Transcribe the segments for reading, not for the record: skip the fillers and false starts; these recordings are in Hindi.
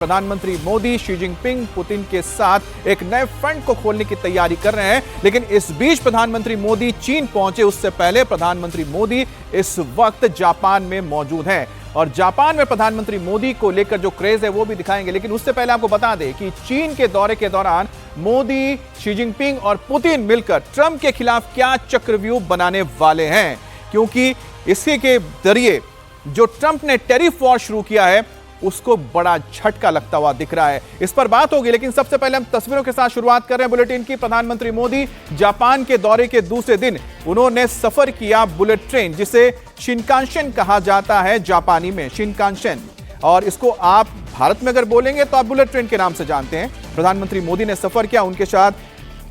प्रधानमंत्री मोदी शी जिनपिंग पुतिन के साथ एक नए फ्रंट को खोलने की तैयारी कर रहे हैं। लेकिन इस बीच प्रधानमंत्री मोदी चीन पहुंचे उससे पहले प्रधानमंत्री मोदी इस वक्त जापान में मौजूद हैं और जापान में प्रधानमंत्री मोदी को लेकर जो क्रेज है वो भी दिखाएंगे। लेकिन उससे पहले आपको बता दें कि चीन के दौरे के दौरान मोदी, शी जिनपिंग और पुतिन मिलकर ट्रंप के खिलाफ क्या चक्रव्यूह बनाने वाले हैं, क्योंकि इसके के जरिए जो ट्रंप ने टैरिफ वॉर शुरू किया है उसको बड़ा झटका लगता हुआ दिख रहा है। इस पर बात होगी, लेकिन सबसे पहले हम तस्वीरों के साथ शुरुआत कर रहे हैं बुलेटिन की। प्रधानमंत्री मोदी जापान के दौरे के दूसरे दिन उन्होंने सफर किया बुलेट ट्रेन, जिसे शिनकानसेन कहा जाता है जापानी में, शिनकानसेन। और इसको आप भारत में अगर बोलेंगे तो आप बुलेट ट्रेन के नाम से जानते हैं। प्रधानमंत्री मोदी ने सफर किया, उनके साथ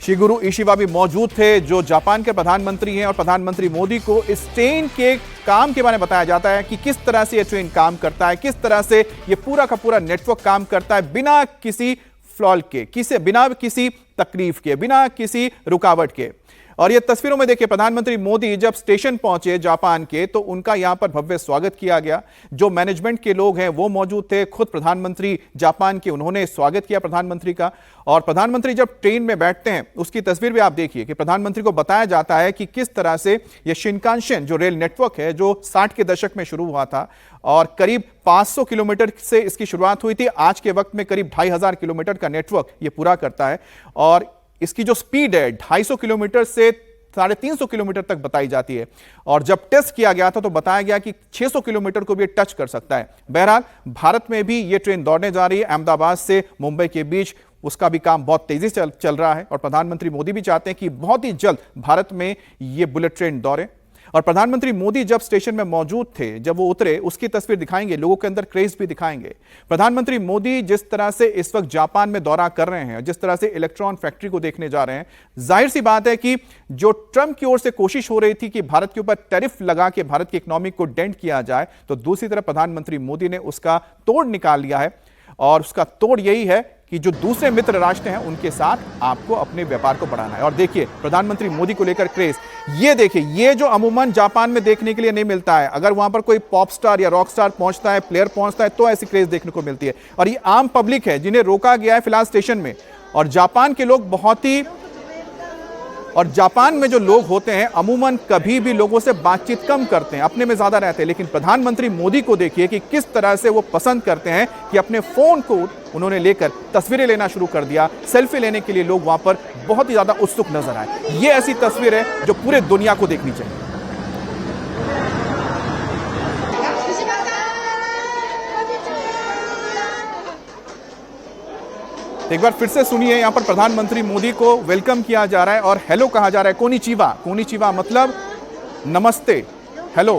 शिगुरु इशिबा भी मौजूद थे जो जापान के प्रधानमंत्री हैं। और प्रधानमंत्री मोदी को इस ट्रेन के काम के बारे में बताया जाता है कि किस तरह से यह ट्रेन काम करता है, किस तरह से यह पूरा का पूरा नेटवर्क काम करता है, बिना किसी फ्लॉल के, बिना किसी तकलीफ के, बिना किसी रुकावट के। और ये तस्वीरों में देखिए, प्रधानमंत्री मोदी जब स्टेशन पहुंचे जापान के तो उनका यहां पर भव्य स्वागत किया गया। जो मैनेजमेंट के लोग हैं वो मौजूद थे, खुद प्रधानमंत्री जापान के, उन्होंने स्वागत किया प्रधानमंत्री का। और प्रधानमंत्री जब ट्रेन में बैठते हैं उसकी तस्वीर भी आप देखिए कि प्रधानमंत्री को बताया जाता है कि किस तरह से यह शिनकानसेन जो रेल नेटवर्क है, जो 60 के दशक में शुरू हुआ था और करीब 500 किलोमीटर से इसकी शुरुआत हुई थी, आज के वक्त में करीब 2500 किलोमीटर का नेटवर्क ये पूरा करता है। और इसकी जो स्पीड है 250 किलोमीटर से 350 किलोमीटर तक बताई जाती है। और जब टेस्ट किया गया था तो बताया गया कि 600 किलोमीटर को भी टच कर सकता है। बहरहाल भारत में भी ये ट्रेन दौड़ने जा रही है अहमदाबाद से मुंबई के बीच, उसका भी काम बहुत तेजी से चल रहा है। और प्रधानमंत्री मोदी भी चाहते हैं कि बहुत ही जल्द भारत में ये बुलेट ट्रेन दौड़े। और प्रधानमंत्री मोदी जब स्टेशन में मौजूद थे, जब वो उतरे, उसकी तस्वीर दिखाएंगे, लोगों के अंदर क्रेज भी दिखाएंगे। प्रधानमंत्री मोदी जिस तरह से इस वक्त जापान में दौरा कर रहे हैं, जिस तरह से इलेक्ट्रॉन फैक्ट्री को देखने जा रहे हैं, जाहिर सी बात है कि जो ट्रंप की ओर से कोशिश हो रही थी कि भारत के ऊपर टैरिफ लगा के भारत की इकोनॉमी को डेंट किया जाए, तो दूसरी तरफ प्रधानमंत्री मोदी ने उसका तोड़ निकाल लिया है। और उसका तोड़ यही है कि जो दूसरे मित्र राष्ट्र हैं उनके साथ आपको अपने व्यापार को बढ़ाना है। और देखिए प्रधानमंत्री मोदी को लेकर क्रेज, ये देखिए, ये जो अमूमन जापान में देखने के लिए नहीं मिलता है। अगर वहां पर कोई पॉप स्टार या रॉक स्टार पहुंचता है, प्लेयर पहुंचता है, तो ऐसी क्रेज देखने को मिलती है। और ये आम पब्लिक है जिन्हें रोका गया है फिलहाल स्टेशन में। और जापान के लोग जापान में जो लोग होते हैं अमूमन कभी भी लोगों से बातचीत कम करते हैं, अपने में ज्यादा रहते हैं। लेकिन प्रधानमंत्री मोदी को देखिए कि किस तरह से वो पसंद करते हैं कि अपने फोन को उन्होंने लेकर तस्वीरें लेना शुरू कर दिया। सेल्फी लेने के लिए लोग वहां पर बहुत ही ज्यादा उत्सुक नजर आए। ये ऐसी तस्वीर है जो पूरे दुनिया को देखनी चाहिए। एक बार फिर से सुनिए, यहां पर प्रधानमंत्री मोदी को वेलकम किया जा रहा है और हेलो कहा जा रहा है। कोनिचिवा, कोनिचिवा मतलब नमस्ते, हेलो।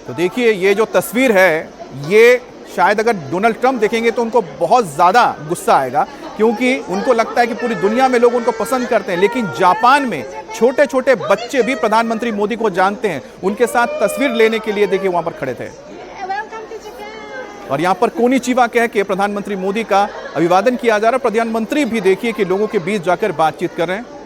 तो देखिए ये जो तस्वीर है, ये शायद अगर डोनाल्ड ट्रंप देखेंगे तो उनको बहुत ज्यादा गुस्सा आएगा, क्योंकि उनको लगता है कि पूरी दुनिया में लोग उनको पसंद करते हैं। लेकिन जापान में छोटे छोटे बच्चे भी प्रधानमंत्री मोदी को जानते हैं, उनके साथ तस्वीर लेने के लिए देखिए वहां पर खड़े थे। और यहां पर कोनिचिवा कह के प्रधानमंत्री मोदी का अभिवादन किया जा रहा है। प्रधानमंत्री भी देखिए कि लोगों के बीच जाकर बातचीत कर रहे हैं।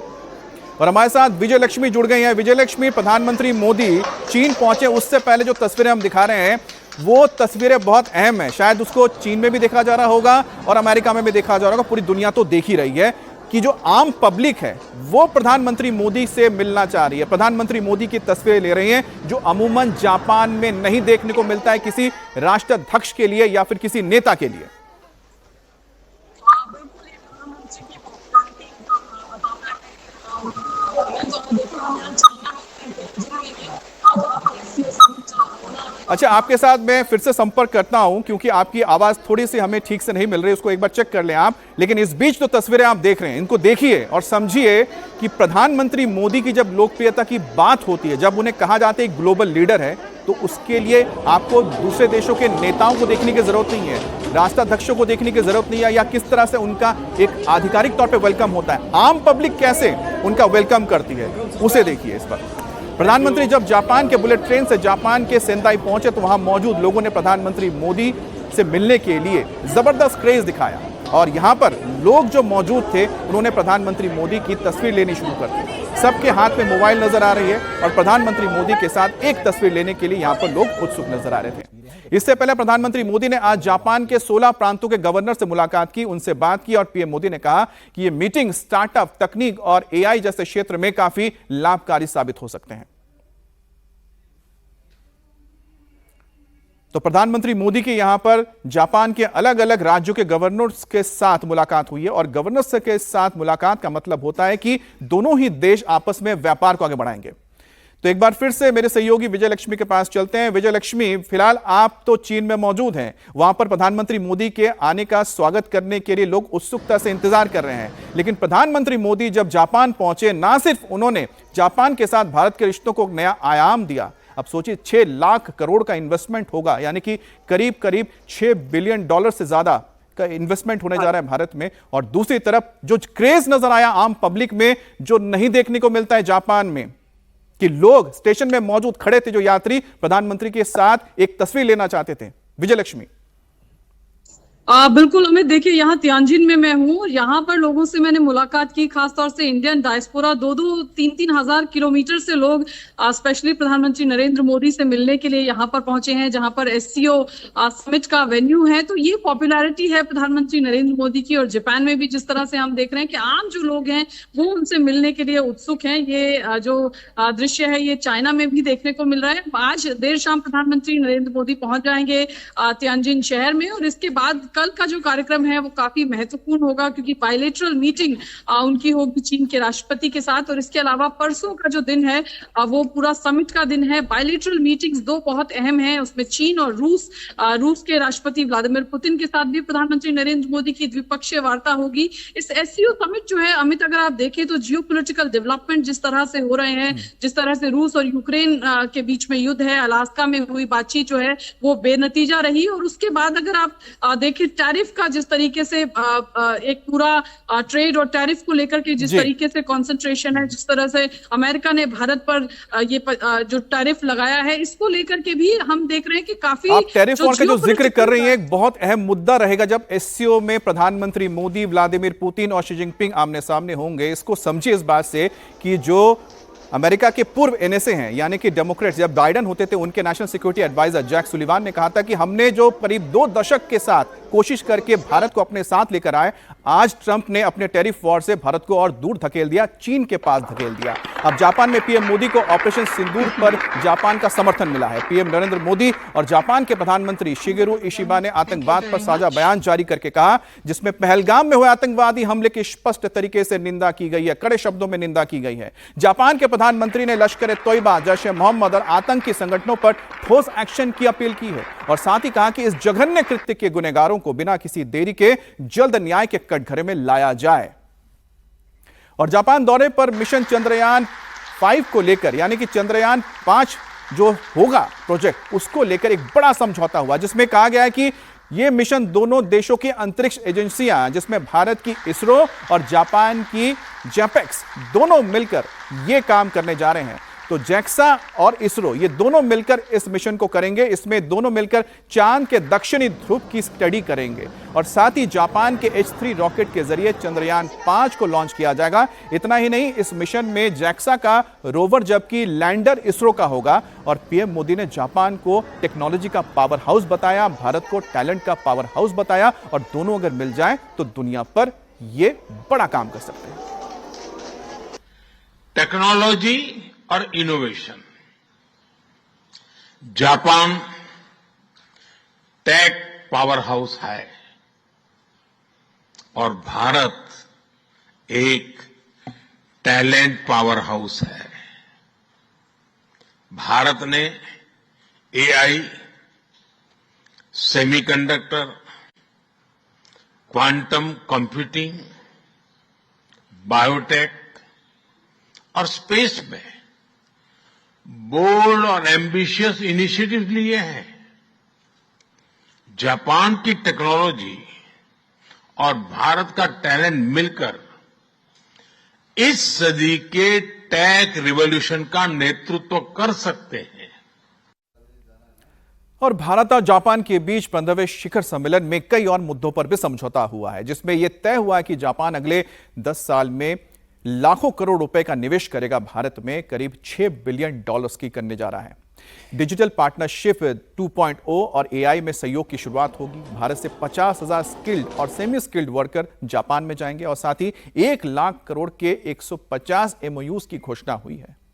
और हमारे साथ विजय लक्ष्मी जुड़ गई हैं। विजय लक्ष्मी, प्रधानमंत्री मोदी चीन पहुंचे उससे पहले जो तस्वीरें हम दिखा रहे हैं वो तस्वीरें बहुत अहम है। शायद उसको चीन में भी देखा जा रहा होगा और अमेरिका में भी देखा जा रहा होगा, पूरी दुनिया तो देख ही रही है कि जो आम पब्लिक है वो प्रधानमंत्री मोदी से मिलना चाह रही है, प्रधानमंत्री मोदी की तस्वीरें ले रही हैं, जो अमूमन जापान में नहीं देखने को मिलता है किसी राष्ट्राध्यक्ष के लिए या फिर किसी नेता के लिए। अच्छा, आपके साथ मैं फिर से संपर्क करता हूं क्योंकि आपकी आवाज थोड़ी सी हमें ठीक से नहीं मिल रही, उसको एक बार चेक कर लें आप। लेकिन इस बीच जो तस्वीरें आप देख रहे हैं इनको देखिए और समझिए कि प्रधानमंत्री मोदी की जब लोकप्रियता की बात होती है, जब उन्हें कहा जाता है ग्लोबल लीडर है, तो उसके लिए आपको दूसरे देशों के नेताओं को देखने की जरूरत नहीं है, राष्ट्राध्यक्षों को देखने की जरूरत नहीं है, या किस तरह से उनका एक आधिकारिक तौर पर वेलकम होता है। आम पब्लिक कैसे उनका वेलकम करती है उसे देखिए। इस पर प्रधानमंत्री जब जापान के बुलेट ट्रेन से जापान के सेंदाई पहुंचे तो वहां मौजूद लोगों ने प्रधानमंत्री मोदी से मिलने के लिए जबरदस्त क्रेज दिखाया। और यहां पर लोग जो मौजूद थे उन्होंने प्रधानमंत्री मोदी की तस्वीर लेनी शुरू कर दी। सबके हाथ में मोबाइल नजर आ रही है और प्रधानमंत्री मोदी के साथ एक तस्वीर लेने के लिए यहां पर लोग उत्सुक नजर आ रहे थे। इससे पहले प्रधानमंत्री मोदी ने आज जापान के 16 प्रांतों के गवर्नर से मुलाकात की, उनसे बात की और पीएम मोदी ने कहा कि यह मीटिंग स्टार्टअप, तकनीक और एआई जैसे क्षेत्र में काफी लाभकारी साबित हो सकते हैं। तो प्रधानमंत्री मोदी की यहां पर जापान के अलग अलग राज्यों के गवर्नर्स के साथ मुलाकात हुई है और गवर्नर्स के साथ मुलाकात का मतलब होता है कि दोनों ही देश आपस में व्यापार को आगे बढ़ाएंगे। तो एक बार फिर से मेरे सहयोगी विजय लक्ष्मी के पास चलते हैं। विजय लक्ष्मी, फिलहाल आप तो चीन में मौजूद हैं, वहां पर प्रधानमंत्री मोदी के आने का स्वागत करने के लिए लोग उत्सुकता से इंतजार कर रहे हैं, लेकिन प्रधानमंत्री मोदी जब जापान पहुंचे, ना सिर्फ उन्होंने जापान के साथ भारत के रिश्तों को नया आयाम दिया। अब सोचिए 6 लाख करोड़ का इन्वेस्टमेंट होगा, यानी कि करीब करीब $6 बिलियन से ज्यादा का इन्वेस्टमेंट होने जा रहा है भारत में। और दूसरी तरफ जो क्रेज नजर आया आम पब्लिक में, जो नहीं देखने को मिलता है जापान में, कि लोग स्टेशन में मौजूद खड़े थे, जो यात्री प्रधानमंत्री के साथ एक तस्वीर लेना चाहते थे। विजय लक्ष्मी। बिल्कुल अमित, देखिए यहाँ तियानजिन में मैं हूँ और यहाँ पर लोगों से मैंने मुलाकात की, खासतौर से इंडियन डायस्पोरा। 2-3 हजार किलोमीटर से लोग स्पेशली प्रधानमंत्री नरेंद्र मोदी से मिलने के लिए यहाँ पर पहुंचे हैं, जहाँ पर एससीओ समिट का वेन्यू है। तो ये पॉपुलैरिटी है प्रधानमंत्री नरेंद्र मोदी की। और जापान में भी जिस तरह से हम देख रहे हैं कि आम जो लोग हैं वो उनसे मिलने के लिए उत्सुक हैं। ये जो दृश्य है ये चाइना में भी देखने को मिल रहा है। आज देर शाम प्रधानमंत्री नरेंद्र मोदी पहुंच जाएंगे तियानजिन शहर में और इसके बाद कल का जो कार्यक्रम है वो काफी महत्वपूर्ण होगा, क्योंकि बायलैटरल मीटिंग उनकी होगी चीन के राष्ट्रपति के साथ। और इसके अलावा परसों का जो दिन है वो पूरा समिट का दिन है। बायलैटरल मीटिंग्स 2 बहुत अहम हैं, उसमें चीन और रूस के राष्ट्रपति व्लादिमीर पुतिन के साथ भी प्रधानमंत्री नरेंद्र मोदी की द्विपक्षीय वार्ता होगी। इस एससीओ समिट जो है अमित, अगर आप देखें तो जियोपॉलिटिकल डेवलपमेंट जिस तरह से हो रहे हैं, जिस तरह से रूस और यूक्रेन के बीच में युद्ध है, अलास्का में हुई बातचीत जो है वो बेनतीजा रही। और उसके बाद अगर आप देखें टैरिफ का जिस तरीके से एक पूरा ट्रेड और टैरिफ को लेकर के जिस तरीके से कंसंट्रेशन है, जिस तरह से अमेरिका ने भारत पर ये जो टैरिफ लगाया है, इसको लेकर के भी हम देख रहे हैं कि काफी आप टैरिफ वॉर का जो जिक्र कर रही हैं, एक बहुत अहम मुद्दा रहेगा जब एससीओ में प्रधानमंत्री मोदी, व्लादिमीर पुतिन और शी जिनपिंग आमने सामने होंगे। इसको समझिए इस बात से कि जो अमेरिका के पूर्व एनएसए हैं, यानी कि डेमोक्रेट्स, जब बाइडेन होते थे उनके national security adviser Jack Sullivan ने कहा था कि हमने जो करीब 2 दशक के साथ कोशिश करके भारत को अपने साथ लेकर आए, आज ट्रंप ने अपने टैरिफ वॉर से भारत को और दूर धकेल दिया, चीन के पास धकेल दिया। अब जापान में पीएम मोदी को ऑपरेशन सिंदूर पर जापान का समर्थन मिला है। पीएम नरेंद्र मोदी और जापान के प्रधानमंत्री शिगेरू इशिबा ने आतंकवाद पर साझा बयान जारी करके कहा, जिसमें पहलगाम में हुए आतंकवादी हमले की स्पष्ट तरीके से निंदा की गई है, कड़े शब्दों में निंदा की गई है। जापान के प्रधानमंत्री ने लश्कर-ए-तोयबा, जैश-ए-मोहम्मद और आतंकी संगठनों पर ठोस एक्शन की अपील की है और साथ ही कहा कि इस जघन्य कृत्य के गुनहगारों को बिना किसी देरी के जल्द न्याय के कटघरे में लाया जाए। और जापान दौरे पर मिशन चंद्रयान 5 को लेकर, यानी कि चंद्रयान 5 जो होगा प्रोजेक्ट, उसको लेकर एक बड़ा समझौता हुआ, जिसमें कहा गया है कि यह मिशन दोनों देशों की अंतरिक्ष एजेंसियां, जिसमें भारत की इसरो और जापान की जैपेक्स, दोनों मिलकर यह काम करने जा रहे हैं। तो जैक्सा और इसरो ये दोनों मिलकर इस मिशन को करेंगे। इसमें दोनों मिलकर चांद के दक्षिणी ध्रुव की स्टडी करेंगे और साथ ही जापान के H3 रॉकेट के जरिए चंद्रयान 5 को लॉन्च किया जाएगा। इतना ही नहीं, इस मिशन में जैक्सा का रोवर जबकि लैंडर इसरो का होगा। और पीएम मोदी ने जापान को टेक्नोलॉजी का पावर हाउस बताया, भारत को टैलेंट का पावर हाउस बताया और दोनों अगर मिल जाए तो दुनिया पर ये बड़ा काम कर सकते हैं। टेक्नोलॉजी और innovation, Japan tech power house है और भारत एक टैलेंट पावर हाउस है। भारत ने AI, semiconductor, quantum computing, biotech और स्पेस में बोल्ड और एम्बिशियस इनिशिएटिव लिए हैं। जापान की टेक्नोलॉजी और भारत का टैलेंट मिलकर इस सदी के टेक रिवॉल्यूशन का नेतृत्व कर सकते हैं। और भारत और जापान के बीच 15वें शिखर सम्मेलन में कई और मुद्दों पर भी समझौता हुआ है, जिसमें यह तय हुआ है कि जापान अगले 10 साल में लाखों करोड़ रुपए का निवेश करेगा। भारत में करीब $6 बिलियन की करने जा रहा है। डिजिटल पार्टनरशिप 2.0 और एआई में सहयोग की शुरुआत होगी। भारत से 50,000 स्किल्ड और सेमी स्किल्ड वर्कर जापान में जाएंगे और साथ ही 1 लाख करोड़ के 150 MOUs की घोषणा हुई है।